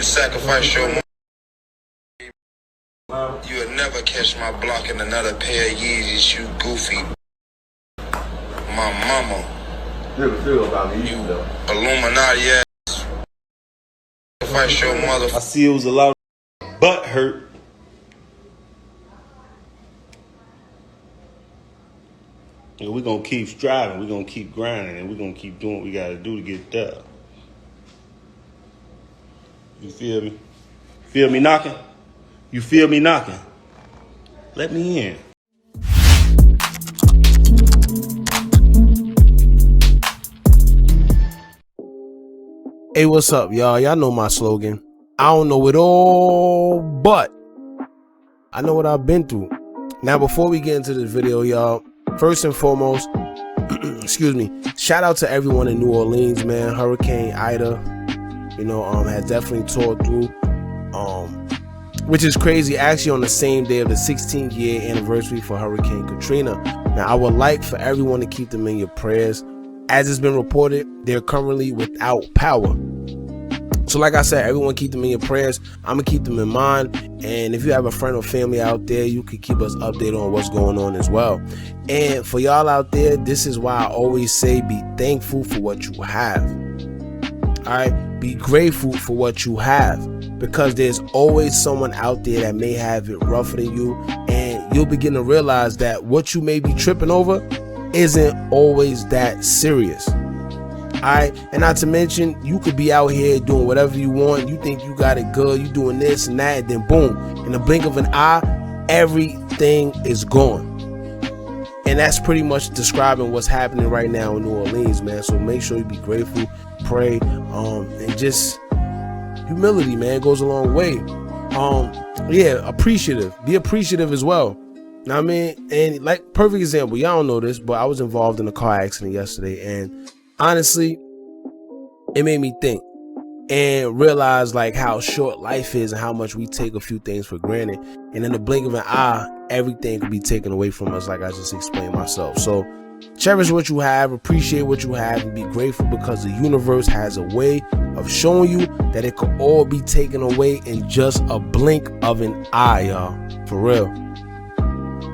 sacrifice your money. You would never catch my block in another pair of Yeezys, you goofy. My mama. Feel about me, you Illuminati ass. Sacrifice your mother. I see it was a lot of butt hurt. And we're going to keep striving. We're going to keep grinding. And we're going to keep doing what we got to do to get there. You feel me? Feel me knocking? You feel me knocking? Let me in. Hey, what's up, y'all? Y'all know my slogan. I don't know it all, but I know what I've been through. Now, before we get into this video, y'all, first and foremost, excuse me, shout out to everyone in New Orleans, man. Hurricane Ida, has definitely tore through, which is crazy. Actually, on the same day of the 16th year anniversary for Hurricane Katrina. Now, I would like for everyone to keep them in your prayers. As it's been reported, they're currently without power. So like I said, everyone keep them in your prayers. I'm going to keep them in mind. And if you have a friend or family out there, you can keep us updated on what's going on as well. And for y'all out there, this is why I always say be thankful for what you have. All right? Be grateful for what you have. Because there's always someone out there that may have it rougher than you. And you'll begin to realize that what you may be tripping over isn't always that serious. Alright, and not to mention, you could be out here doing whatever you want. You think you got it good, you doing this and that, and then boom, in the blink of an eye, everything is gone. And that's pretty much describing what's happening right now in New Orleans, man. So make sure you be grateful, pray, and just humility, man, goes a long way. Appreciative. Be appreciative as well. Now, I mean, and like, perfect example, y'all don't know this, but I was involved in a car accident yesterday, and honestly, it made me think and realize like how short life is and how much we take a few things for granted. And in the blink of an eye, everything could be taken away from us, like I just explained myself. So cherish what you have, appreciate what you have, and be grateful, because the universe has a way of showing you that it could all be taken away in just a blink of an eye, y'all. For real.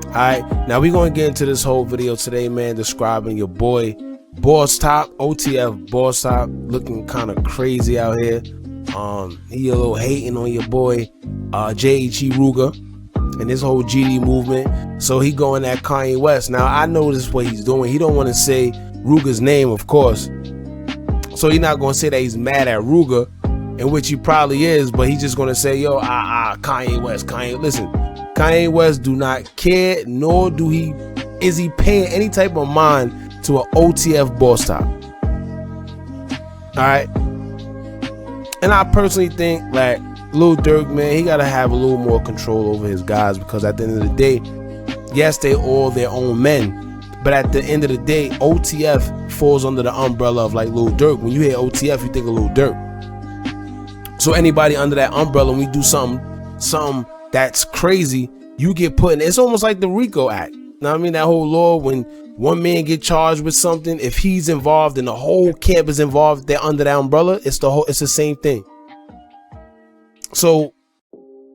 Alright, now we're going to get into this whole video today, man, describing your boy BossTop, OTF BossTop, looking kind of crazy out here. He a little hating on your boy JHE ROOGA and this whole GD movement. So he going at Kanye West. Now I know this is what he's doing. He don't want to say Ruga's name, of course. So he's not going to say that he's mad at Ruga, in which he probably is, but he's just going to say, yo, Kanye West, listen. Kanye West do not care, nor is he paying any type of mind to an OTF BossTop. Alright. And I personally think like Lil Durk, man, he gotta have a little more control over his guys, because at the end of the day, yes, they all their own men, but at the end of the day, OTF falls under the umbrella of like Lil Durk. When you hear OTF, you think of Lil Durk. So anybody under that umbrella, when we do something that's crazy, you get put in. It's almost like the RICO Act. Know what I mean? That whole law, when one man get charged with something, if he's involved and the whole camp is involved, they're under that umbrella. It's the same thing. So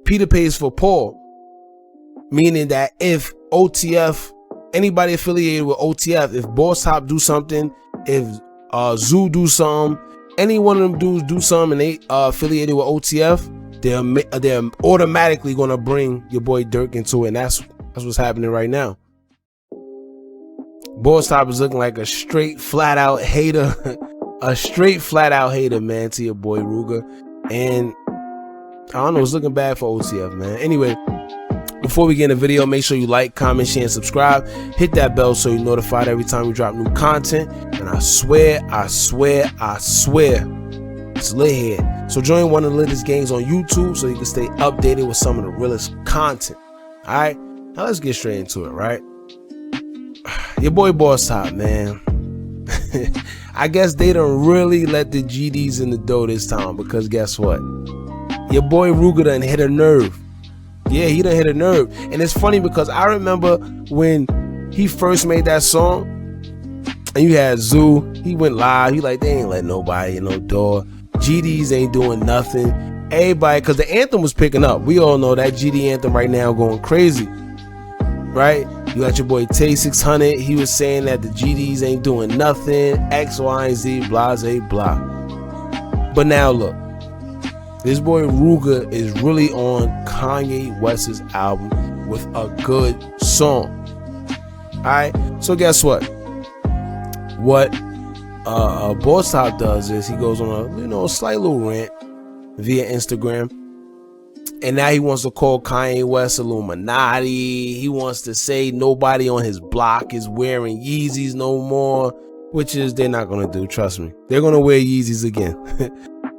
Peter pays for Paul, meaning that if OTF, anybody affiliated with OTF, if BossTop do something, if Zoo do something, any one of them dudes do something and they affiliated with OTF, they're automatically gonna bring your boy Durk into it, and that's what's happening right now. BossTop is looking like a straight flat out hater, man, to your boy Ruga, and I don't know, it's looking bad for OTF, man. Anyway, before we get in the video, make sure you like, comment, share, and subscribe. Hit that bell so you're notified every time we drop new content. And I swear, it's lit here. So join one of the latest gangs on YouTube so you can stay updated with some of the realest content. Alright, now let's get straight into it, right? Your boy BossTop, man. I guess they done really let the GDs in the door this time, because guess what? Your boy Ruga done hit a nerve. Yeah, he done hit a nerve. And it's funny because I remember when he first made that song, and you had Zoo, he went live, he like, they ain't let nobody in no door. GDs ain't doing nothing. everybody, because the anthem was picking up. We all know that GD anthem right now going crazy, right? You got your boy Tay 600. He was saying that the GDs ain't doing nothing, X, Y, and Z, blase, blah. But now look, this boy Ruga is really on Kanye West's album with a good song. All right, so guess what? What BossTop does is he goes on a slight little rant via Instagram, and now he wants to call Kanye West Illuminati. He wants to say nobody on his block is wearing Yeezys no more, which is they're not gonna do. Trust me, they're gonna wear Yeezys again.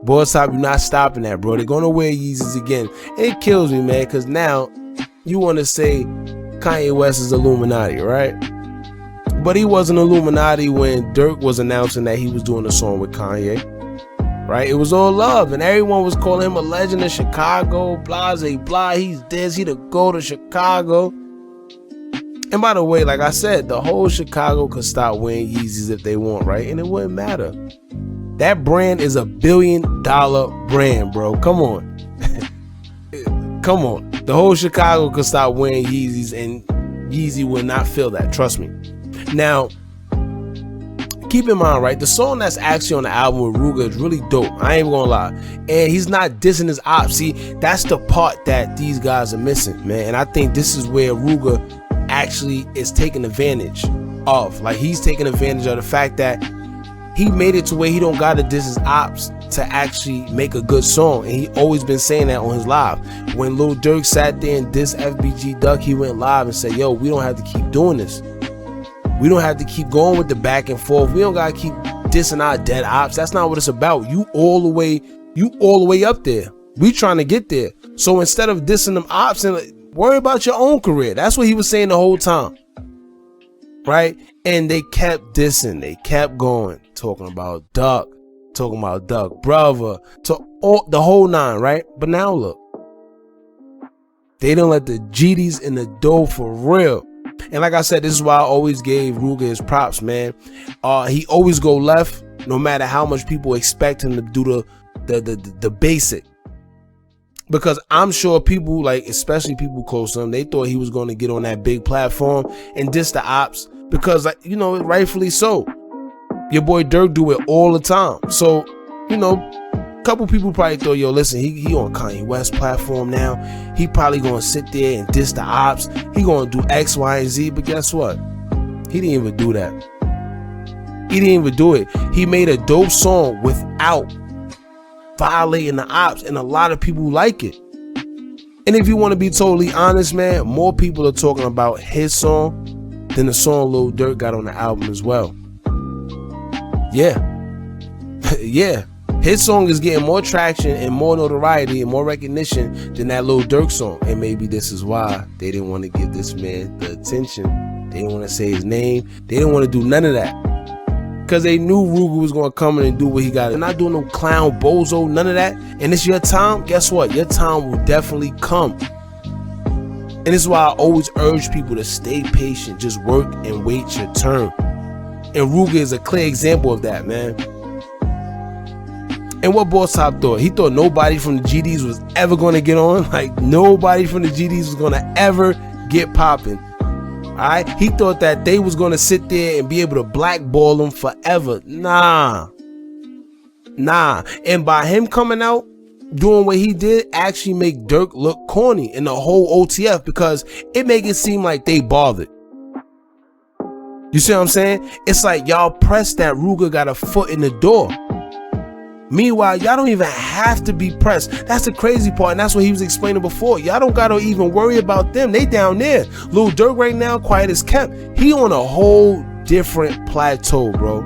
BossTop, you're not stopping that, bro. They're gonna wear Yeezys again. And it kills me, man, because now you want to say Kanye West is Illuminati, right? But he wasn't Illuminati when Dirk was announcing that he was doing a song with Kanye, right? It was all love, and everyone was calling him a legend in Chicago, blase, blah. He's this, he the go to Chicago. And by the way, like I said, the whole Chicago could stop wearing Yeezys if they want, right? And it wouldn't matter. That brand is $1 billion brand, bro. Come on. Come on. The whole Chicago could stop wearing Yeezys and Yeezy will not feel that. Trust me. Now, keep in mind, right? The song that's actually on the album with Ruga is really dope. I ain't even gonna lie. And he's not dissing his ops. See, that's the part that these guys are missing, man. And I think this is where Ruga actually is taking advantage of. Like, he's taking advantage of the fact that he made it to where he don't gotta diss his ops to actually make a good song, and he always been saying that on his live. When Lil Durk sat there and dissed FBG Duck, he went live and said, yo, we don't have to keep doing this. We don't have to keep going with the back and forth. We don't gotta keep dissing our dead ops. That's not what it's about. You all the way up there. We trying to get there. So instead of dissing them ops, and worry about your own career. That's what he was saying the whole time, right? And they kept dissing. They kept going, talking about Duck brother, the whole nine, right? But now look, they don't let the GDs in the door for real. And like I said, this is why I always gave Ruga his props, man. He always go left, no matter how much people expect him to do the basic. Because I'm sure people, like, especially people close to him, they thought he was going to get on that big platform and diss the ops. Because, like, you know, rightfully so. Your boy Dirk do it all the time. So, you know, a couple people probably thought, yo, listen, he on Kanye West platform now. He probably gonna sit there and diss the ops. He gonna do X, Y, and Z. But guess what? He didn't even do that. He didn't even do it. He made a dope song without violating the ops, and a lot of people like it. And if you want to be totally honest, man, more people are talking about his song than the song Lil Durk got on the album as well. Yeah. Yeah. His song is getting more traction and more notoriety and more recognition than that Lil Durk song. And maybe this is why they didn't want to give this man the attention. They didn't want to say his name. They didn't want to do none of that. Because they knew Ruga was going to come in and do what he got. They're not doing no clown, bozo, none of that. And it's your time. Guess what? Your time will definitely come. And this is why I always urge people to stay patient. Just work and wait your turn. And Ruga is a clear example of that, man. And what BossTop thought? He thought nobody from the GDs was ever going to get on. Like, nobody from the GDs was going to ever get popping. Alright? He thought that they was going to sit there and be able to blackball him forever. Nah. And by him coming out, doing what he did, actually make Dirk look corny in the whole OTF, because it make it seem like they bothered. You see what I'm saying? It's like y'all pressed that Ruga got a foot in the door. Meanwhile, y'all don't even have to be pressed. That's the crazy part, and that's what he was explaining before. Y'all don't gotta even worry about them. They down there. Lil Durk right now, quiet as kept. He on a whole different plateau, bro.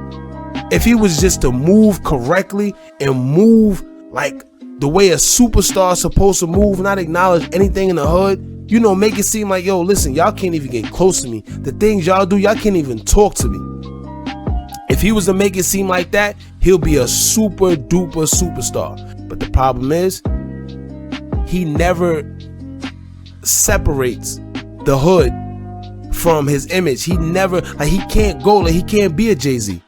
If he was just to move correctly and move like the way a superstar is supposed to move, not acknowledge anything in the hood, you know, make it seem like, yo, listen, y'all can't even get close to me. The things y'all do, y'all can't even talk to me. If he was to make it seem like that, he'll be a super duper superstar. But the problem is, he never separates the hood from his image. He never, like, he can't go, like, he can't be a Jay-Z.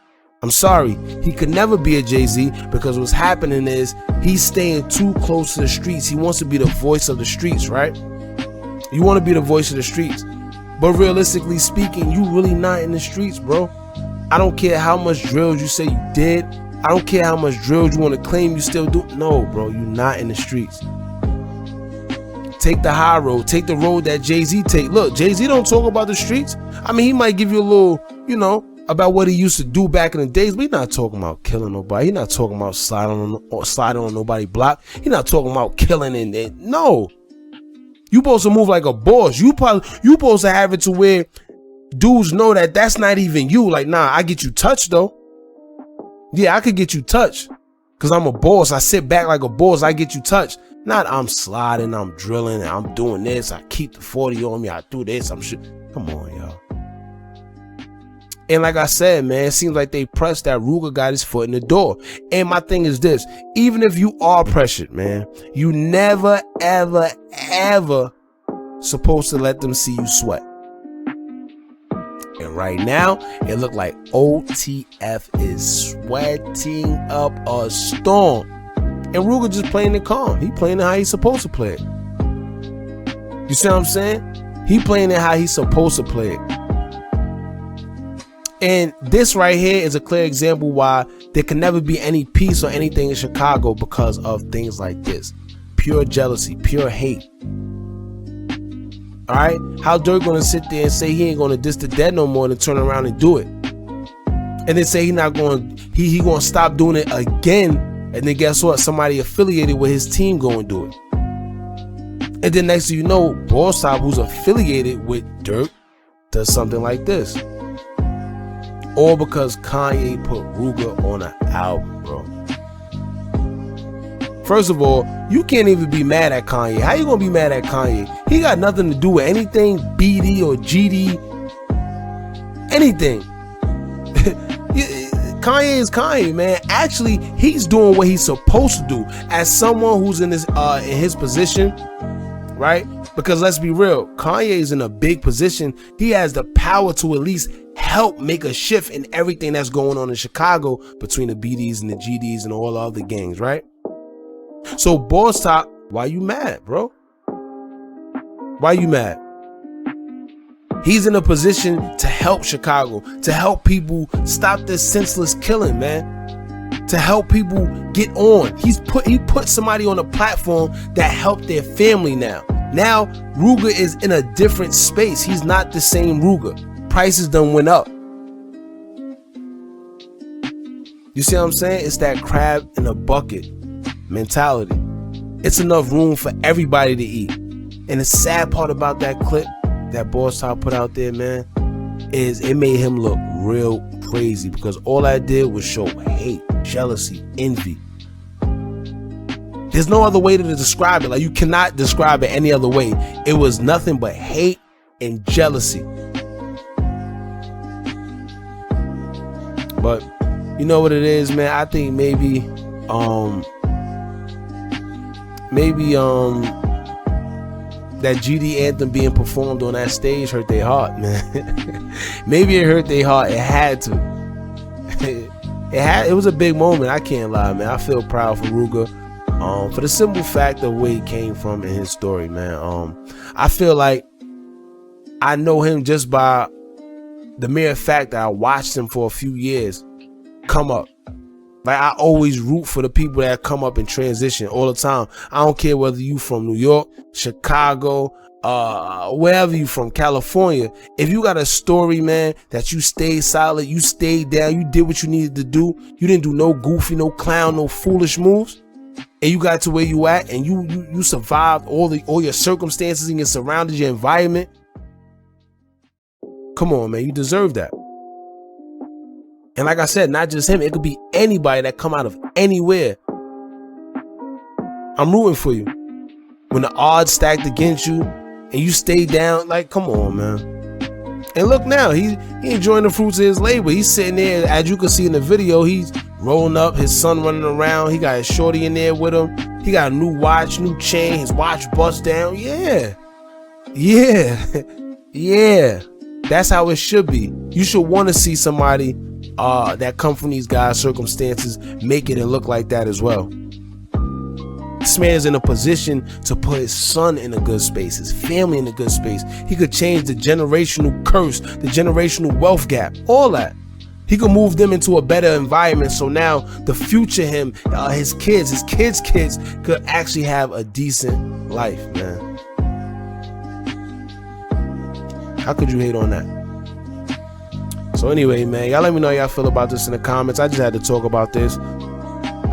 I'm sorry, he could never be a Jay-Z, because what's happening is he's staying too close to the streets. He wants to be the voice of the streets, right? You want to be the voice of the streets, but realistically speaking, you really not in the streets, bro. I don't care how much drills you say you did. I don't care how much drills you want to claim you still do. No, bro, you're not in the streets. Take the high road. Take the road that Jay-Z take. Look, Jay-Z don't talk about the streets. I mean, he might give you a little, you know, about what he used to do back in the days, but he's not talking about killing nobody. He's not talking about sliding on nobody's block. He's not talking about killing and no. You supposed to move like a boss. You supposed to have it to where dudes know that that's not even you. Like, nah, I get you touched though. Yeah, I could get you touched because I'm a boss. I sit back like a boss. I get you touched. Not I'm sliding, I'm drilling, and I'm doing this. I keep the 40 on me. I do this. I'm sure. Come on, y'all. And like I said, man, it seems like they pressed that Ruga got his foot in the door. And my thing is this, even if you are pressured, man, you never, ever, ever supposed to let them see you sweat. And right now, it looked like OTF is sweating up a storm. And Ruga just playing it calm. He playing it how he's supposed to play it. You see what I'm saying? He playing it how he's supposed to play it. And this right here is a clear example why there can never be any peace or anything in Chicago because of things like this. Pure jealousy, pure hate. All right? How Dirk gonna sit there and say he ain't gonna diss the dead no more than turn around and do it? And then say he gonna stop doing it again, and then guess what? Somebody affiliated with his team gonna do it. And then next thing you know, BossTop, who's affiliated with Dirk, does something like this. All because Kanye put Ruga on an album, bro. First of all, you can't even be mad at Kanye. How you gonna be mad at Kanye? He got nothing to do with anything BD or GD. Anything. Kanye is Kanye, man. Actually, he's doing what he's supposed to do. As someone who's in his position, right? Because let's be real, Kanye is in a big position. He has the power to at least help make a shift in everything that's going on in Chicago between the BDs and the GDs and all the other gangs, right? So BossTop, why you mad, bro? Why you mad? He's in a position to help Chicago, to help people stop this senseless killing, man. To help people get on. He put somebody on a platform that helped their family now. Now Ruga is in a different space. He's not the same Ruga. Prices done went up. You see what I'm saying? It's that crab in a bucket mentality. It's enough room for everybody to eat. And the sad part about that clip that BossTop put out there, man, is it made him look real crazy, because all I did was show hate, jealousy, envy. There's no other way to describe it. Like, you cannot describe it any other way. It was nothing but hate and jealousy. But you know what it is, man? I think maybe that GD anthem being performed on that stage hurt their heart, man. Maybe it hurt their heart. It had to. It was a big moment. I can't lie, man. I feel proud for Ruga, for the simple fact of where he came from in his story, man. I feel like I know him just by the mere fact that I watched him for a few years come up. Like, I always root for the people that come up and transition all the time. I don't care whether you from New York, Chicago, wherever you from, California. If you got a story, man, that you stayed solid, you stayed down, you did what you needed to do, you didn't do no goofy, no clown, no foolish moves, and you got to where you at, and you survived all your circumstances and your surroundings, your environment. Come on, man, you deserve that. And like I said, not just him, it could be anybody that come out of anywhere. I'm rooting for you. When the odds stacked against you and you stay down, like, come on, man. And look now, he enjoying the fruits of his labor. He's sitting there, as you can see in the video, he's rolling up, his son running around. He got his shorty in there with him. He got a new watch, new chain, his watch bust down. Yeah. Yeah. Yeah. That's how it should be. You should want to see somebody that come from these guys' circumstances make it and look like that as well. This man is in a position to put his son in a good space, his family in a good space. He could change the generational curse, the generational wealth gap, all that. He could move them into a better environment, so now the future him, his kids could actually have a decent life, man. How could you hate on that? So anyway, man, y'all let me know how y'all feel about this in the comments. I just had to talk about this.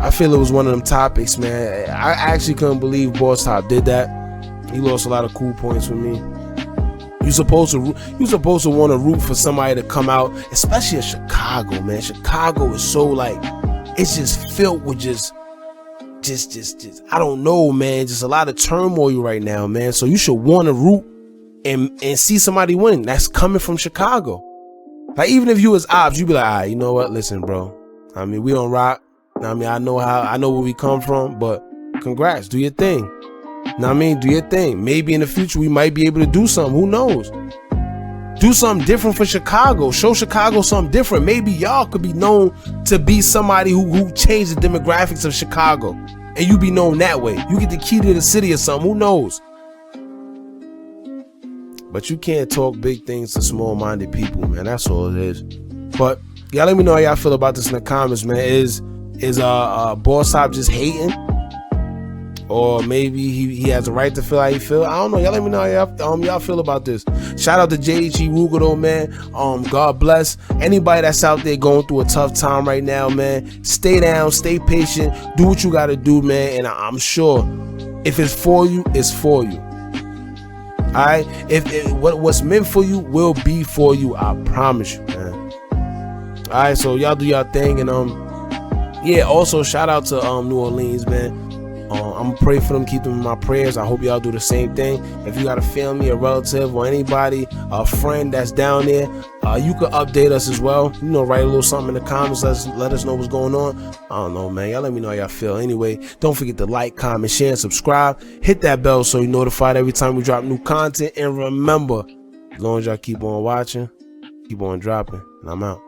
I feel it was one of them topics, man. I actually couldn't believe BossTop did that. He lost a lot of cool points with me. You supposed to want to root for somebody to come out, especially in Chicago, man. Chicago is so like, it's just filled with just I don't know, man. Just a lot of turmoil right now, man. So you should want to root and see somebody winning. That's coming from Chicago. Like even if you was ops, you be like, all right, you know what? Listen, bro. I mean, we don't rock. I mean, I know where we come from, but congrats, do your thing. Know what I mean? Do your thing. Maybe in the future we might be able to do something. Who knows? Do something different for Chicago. Show Chicago something different. Maybe y'all could be known to be somebody who changed the demographics of Chicago, and you be known that way. You get the key to the city or something. Who knows? But you can't talk big things to small-minded people, man. That's all it is. But y'all let me know how y'all feel about this in the comments, man. Is BossTop just hating, or maybe he has a right to feel how he feel? I don't know. Y'all let me know how y'all feel about this. Shout out to JHE ROOGA though, man. God bless anybody that's out there going through a tough time right now, man. Stay down, stay patient, do what you got to do, man. And I'm sure if it's for you, it's for you. All right. If what's meant for you will be for you, I promise you, man. All right. So y'all do y'all thing, and yeah, also shout out to New Orleans, man. I'm gonna pray for them, keep them in my prayers. I hope y'all do the same thing. If you got a family, a relative, or anybody, a friend that's down there, you could update us as well. You know, write a little something in the comments. Let us know what's going on. I don't know, man. Y'all let me know how y'all feel. Anyway, don't forget to like, comment, share, and subscribe. Hit that bell so you're notified every time we drop new content. And remember, as long as y'all keep on watching, keep on dropping, and I'm out.